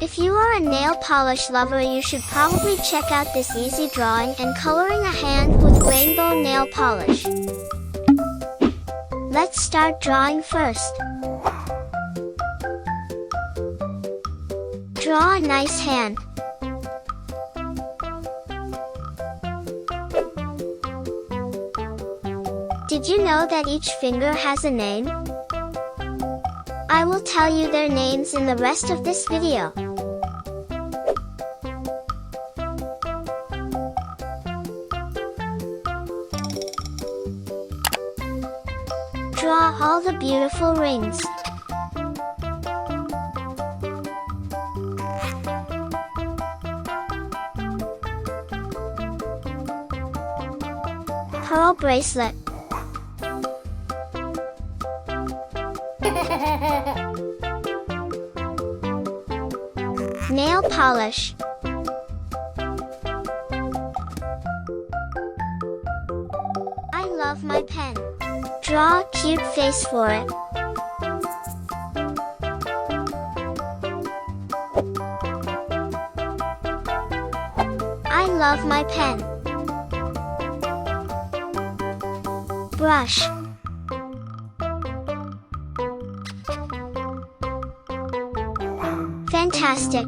If you are a nail polish lover, you should probably check out this easy drawing and coloring a hand with rainbow nail polish. Let's start drawing first. Draw a nice hand. Did you know that each finger has a name? I will tell you their names in the rest of this video. Draw all the beautiful rings. Pearl bracelet. Nail polish. I love my pen. Draw a cute face for it. I love my pen. Brush. Fantastic!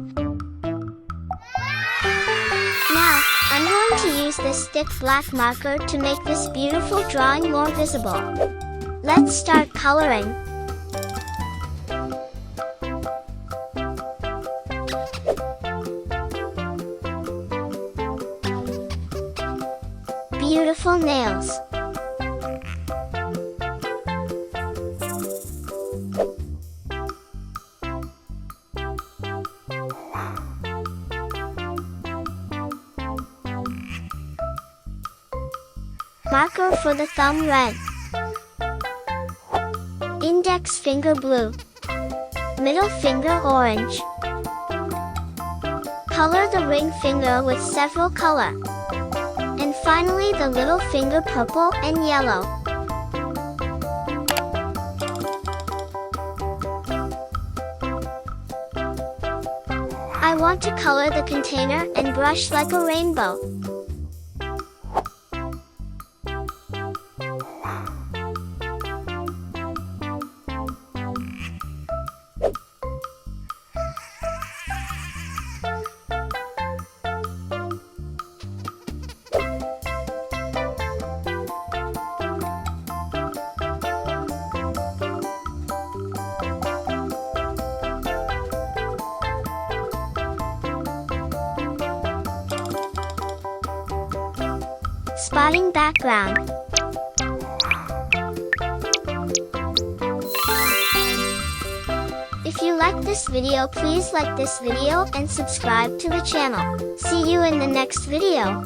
Now, I'm going to use this thick black marker to make this beautiful drawing more visible. Let's start coloring. Beautiful nails. Marker for the thumb red. Index finger blue. Middle finger orange. Color the ring finger with several color. And finally the little finger purple and yellow. I want to color the container and brush like a rainbow. Spotting background. If you like this video, please like this video and subscribe to the channel. See you in the next video.